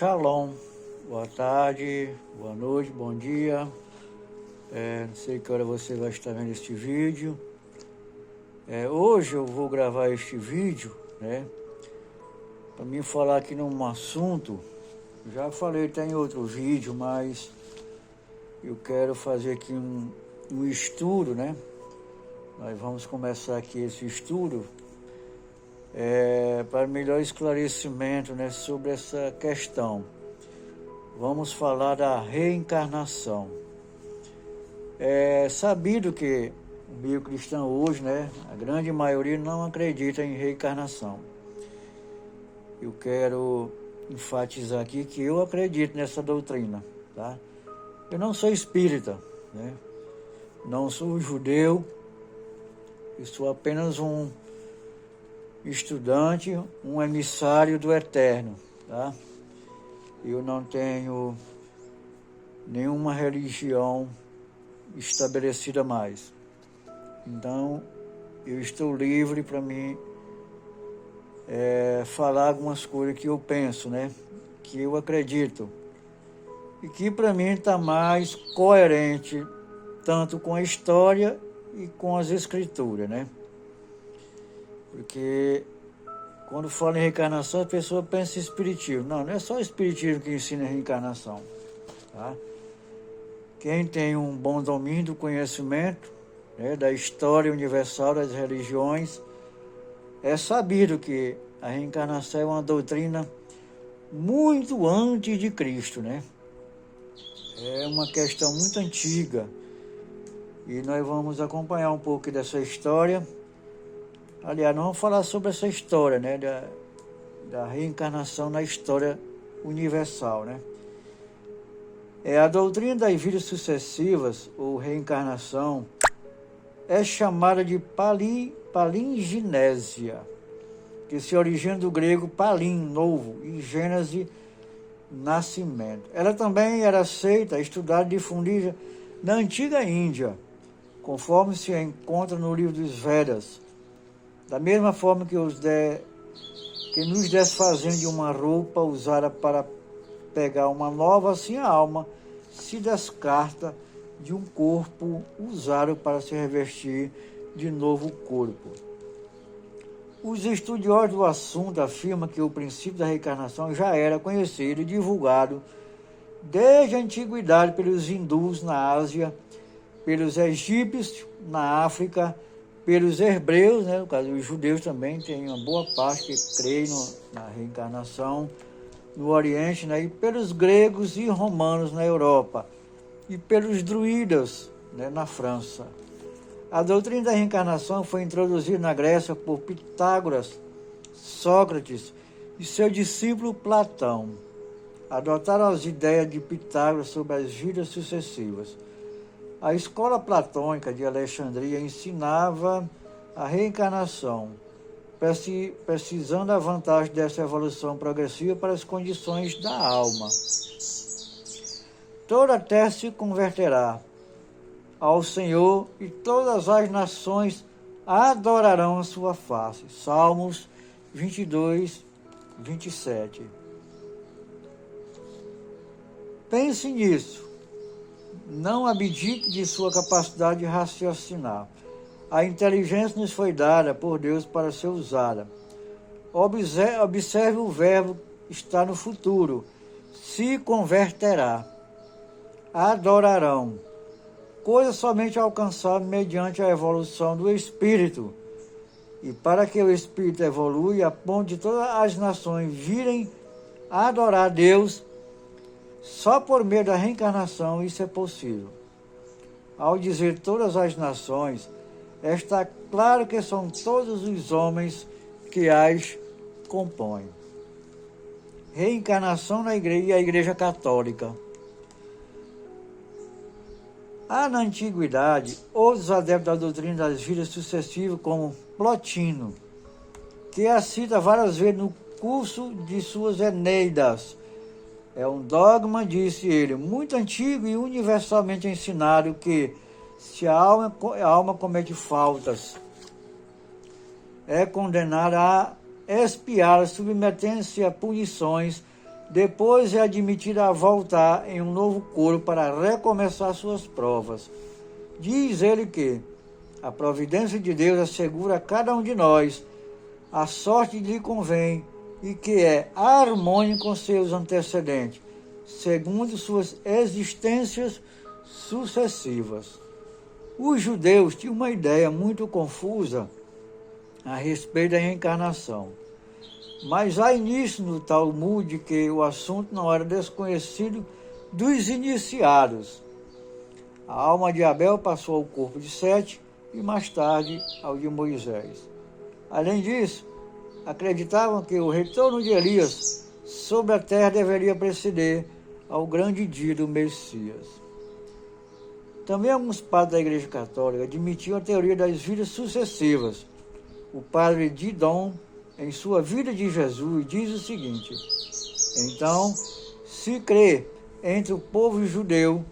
Shalom, boa tarde, boa noite, bom dia. Não sei que hora você vai estar vendo este vídeo. Hoje eu vou gravar este vídeo, para mim falar aqui num assunto. Já falei até em outro vídeo, mas eu quero fazer aqui um estudo, Nós vamos começar aqui esse estudo para melhor esclarecimento, sobre essa questão. Vamos falar da reencarnação. É sabido que o meio cristão hoje, a grande maioria não acredita em reencarnação. Eu quero enfatizar aqui que eu acredito nessa doutrina, tá? Eu não sou espírita, não sou judeu, eu sou apenas um estudante, um emissário do Eterno, tá? Eu não tenho nenhuma religião estabelecida mais. Então, eu estou livre para mim falar algumas coisas que eu penso, que eu acredito. E que para mim está mais coerente, tanto com a história e com as escrituras, Porque quando fala em reencarnação, a pessoa pensa em espiritismo. Não é só o espiritismo que ensina a reencarnação, tá? Quem tem um bom domínio do conhecimento, da história universal das religiões, é sabido que a reencarnação é uma doutrina muito antes de Cristo, É uma questão muito antiga. E nós vamos acompanhar um pouco dessa história. Aliás, nós vamos falar sobre essa história, da reencarnação na história universal, A doutrina das vidas sucessivas, ou reencarnação, é chamada de palingenésia, que se origina do grego palin, novo, e gênese, nascimento. Ela também era aceita, estudada e difundida na antiga Índia, conforme se encontra no livro dos Vedas. Da mesma forma que nos desfazendo de uma roupa usada para pegar uma nova, assim a alma se descarta de um corpo usado para se revestir de novo corpo. Os estudiosos do assunto afirmam que o princípio da reencarnação já era conhecido e divulgado desde a antiguidade pelos hindus na Ásia, pelos egípcios na África, pelos hebreus, no caso os judeus também tem uma boa parte que creem na reencarnação no Oriente, e pelos gregos e romanos na Europa, e pelos druidas, na França. A doutrina da reencarnação foi introduzida na Grécia por Pitágoras, Sócrates e seu discípulo Platão. Adotaram as ideias de Pitágoras sobre as vidas sucessivas. A escola platônica de Alexandria ensinava a reencarnação, precisando a vantagem dessa evolução progressiva para as condições da alma. Toda a terra se converterá ao Senhor e todas as nações adorarão a sua face. Salmos 22, 27. Pense nisso. Não abdique de sua capacidade de raciocinar. A inteligência nos foi dada por Deus para ser usada. Observe o verbo está no futuro. Se converterá. Adorarão. Coisa somente alcançável mediante a evolução do Espírito. E para que o Espírito evolua a ponto de todas as nações virem a adorar a Deus, só por meio da reencarnação isso é possível. Ao dizer todas as nações, está claro que são todos os homens que as compõem. Reencarnação na Igreja e a Igreja Católica. Há na Antiguidade outros adeptos da doutrina das vidas sucessivas, como Plotino, que a cita várias vezes no curso de suas Eneidas. É um dogma, disse ele, muito antigo e universalmente ensinado que, se a alma comete faltas, é condenada a expiá-las, submetendo-se a punições Depois é admitida a voltar em um novo corpo para recomeçar suas provas. Diz ele que a providência de Deus assegura a cada um de nós a sorte que lhe convém e que é harmônico com seus antecedentes, segundo suas existências sucessivas. Os judeus tinham uma ideia muito confusa a respeito da reencarnação, mas há início no Talmud que o assunto não era desconhecido dos iniciados. A alma de Abel passou ao corpo de Sete e mais tarde ao de Moisés. Além disso, acreditavam que o retorno de Elias sobre a terra deveria preceder ao grande dia do Messias. Também alguns padres da Igreja Católica admitiam a teoria das vidas sucessivas. O padre Didon, em sua Vida de Jesus, diz o seguinte: então, se crê entre o povo judeu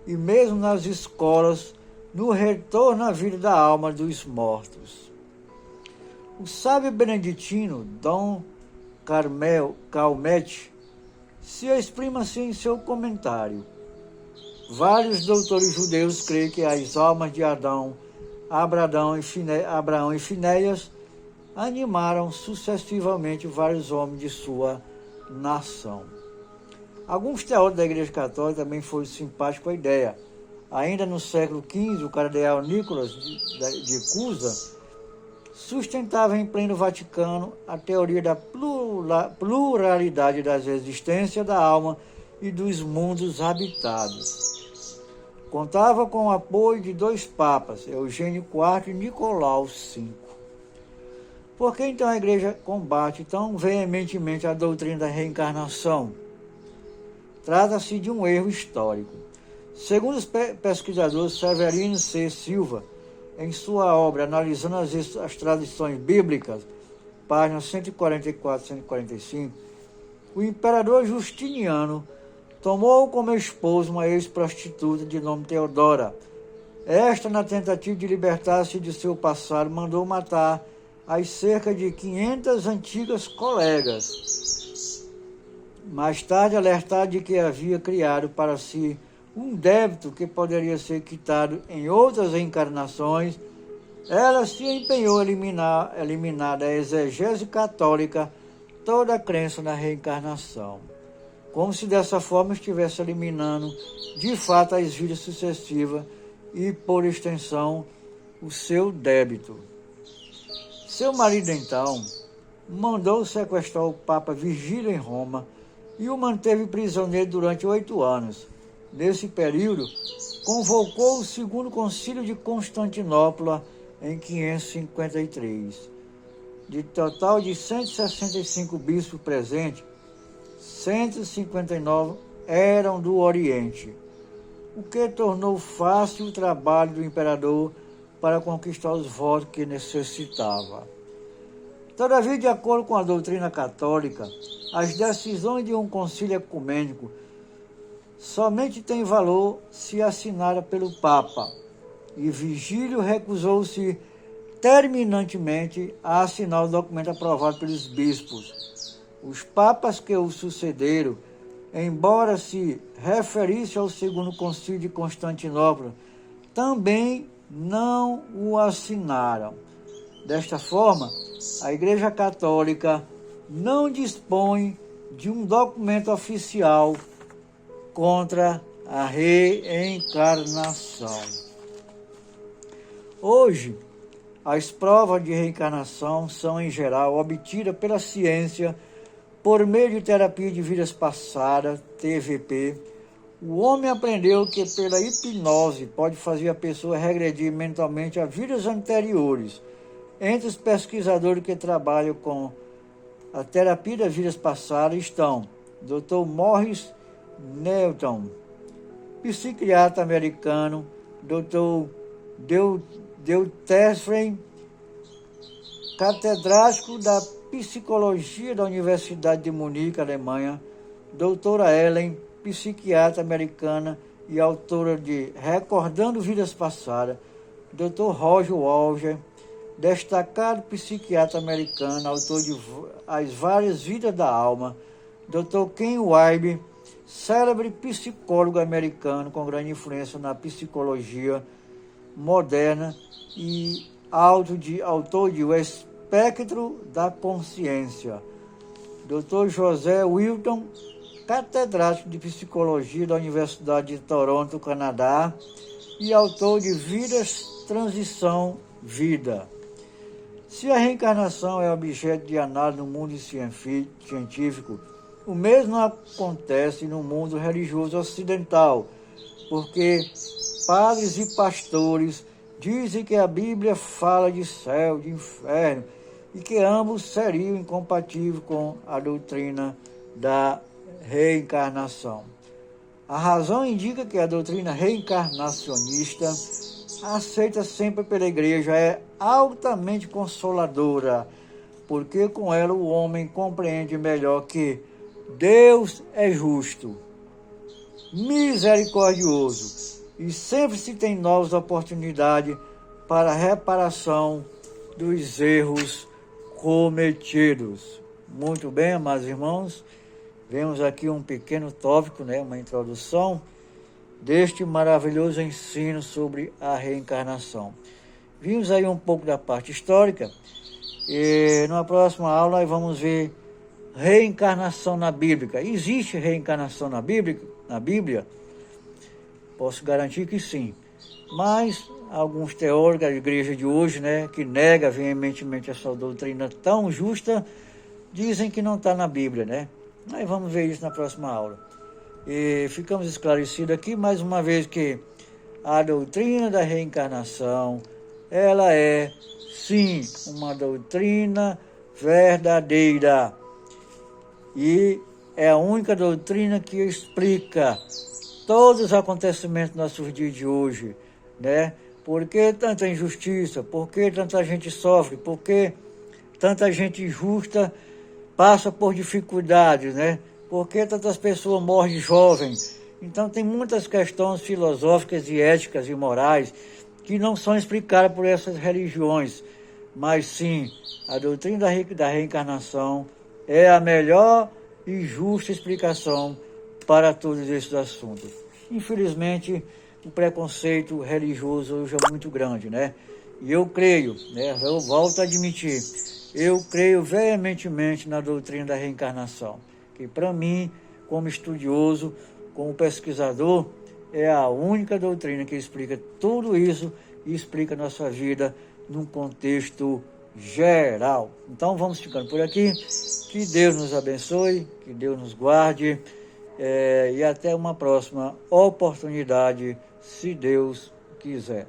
e mesmo nas escolas no retorno à vida da alma dos mortos. O sábio beneditino Dom Calmette se exprime assim em seu comentário: vários doutores judeus creem que as almas de Adão, Abraão e Finéias animaram sucessivamente vários homens de sua nação. Alguns teólogos da Igreja Católica também foram simpáticos com a ideia. Ainda no século XV, o cardeal Nicolas de Cusa sustentava em pleno Vaticano a teoria da pluralidade das existências da alma e dos mundos habitados. Contava com o apoio de dois papas, Eugênio IV e Nicolau V. Por que então a Igreja combate tão veementemente a doutrina da reencarnação? Trata-se de um erro histórico. Segundo os pesquisadores Severino C. Silva, em sua obra Analisando as Tradições Bíblicas, páginas 144 e 145, o imperador Justiniano tomou como esposa uma ex-prostituta de nome Teodora. Esta, na tentativa de libertar-se de seu passado, mandou matar as cerca de 500 antigas colegas. Mais tarde, alertado de que havia criado para si um débito que poderia ser quitado em outras reencarnações, ela se empenhou a eliminar da exegese católica toda a crença na reencarnação, como se dessa forma estivesse eliminando de fato as vidas sucessivas e, por extensão, o seu débito. Seu marido, então, mandou sequestrar o Papa Virgílio em Roma e o manteve prisioneiro durante 8 anos. Nesse período, convocou o Segundo Concílio de Constantinopla em 553. De total de 165 bispos presentes, 159 eram do Oriente, o que tornou fácil o trabalho do imperador para conquistar os votos que necessitava. Todavia, de acordo com a doutrina católica, as decisões de um concílio ecumênico somente têm valor se assinada pelo Papa, e Virgílio recusou-se terminantemente a assinar o documento aprovado pelos bispos. Os papas que o sucederam, embora se referisse ao Segundo Concílio de Constantinopla, também não o assinaram. Desta forma, a Igreja Católica não dispõe de um documento oficial contra a reencarnação. Hoje, as provas de reencarnação são, em geral, obtidas pela ciência por meio de terapia de vidas passadas, TVP. O homem aprendeu que pela hipnose pode fazer a pessoa regredir mentalmente a vidas anteriores. Entre os pesquisadores que trabalham com a terapia das vidas passadas estão Dr. Morris Newton, psiquiatra americano, Dr. Deutefrem, catedrático da Psicologia da Universidade de Munique, Alemanha, doutora Ellen, psiquiatra americana e autora de Recordando Vidas Passadas, Dr. Roger Walger, destacado psiquiatra americano, autor de As Várias Vidas da Alma, Dr. Ken Wilber, célebre psicólogo americano com grande influência na psicologia moderna e autor de O Espectro da Consciência. Dr. José Wilton, catedrático de Psicologia da Universidade de Toronto, Canadá, e autor de Vidas, Transição, Vida. Se a reencarnação é objeto de análise no mundo científico, o mesmo acontece no mundo religioso ocidental, porque padres e pastores dizem que a Bíblia fala de céu, de inferno, e que ambos seriam incompatíveis com a doutrina da reencarnação. A razão indica que a doutrina reencarnacionista, aceita sempre pela Igreja, é altamente consoladora, porque com ela o homem compreende melhor que Deus é justo, misericordioso, e sempre se tem novas oportunidades para a reparação dos erros cometidos. Muito bem, amados irmãos, vemos aqui um pequeno tópico, uma introdução deste maravilhoso ensino sobre a reencarnação. Vimos aí um pouco da parte histórica, e na próxima aula nós vamos ver reencarnação na Bíblia. Existe reencarnação na Bíblia? Posso garantir que sim. Mas alguns teóricos da igreja de hoje, que nega veementemente essa doutrina tão justa, dizem que não está na Bíblia, Nós vamos ver isso na próxima aula. E ficamos esclarecidos aqui mais uma vez que a doutrina da reencarnação, ela é sim uma doutrina verdadeira. E é a única doutrina que explica todos os acontecimentos dos nossos dias de hoje, Por que tanta injustiça? Por que tanta gente sofre? Por que tanta gente injusta passa por dificuldades, Por que tantas pessoas morrem jovens? Então tem muitas questões filosóficas e éticas e morais que não são explicadas por essas religiões, mas sim, a doutrina da reencarnação é a melhor e justa explicação para todos esses assuntos. Infelizmente, o preconceito religioso hoje é muito grande, E eu creio, eu volto a admitir, eu creio veementemente na doutrina da reencarnação, que para mim, como estudioso, como pesquisador, é a única doutrina que explica tudo isso e explica a nossa vida num contexto geral. Então vamos ficando por aqui, que Deus nos abençoe, que Deus nos guarde, e até uma próxima oportunidade, se Deus quiser.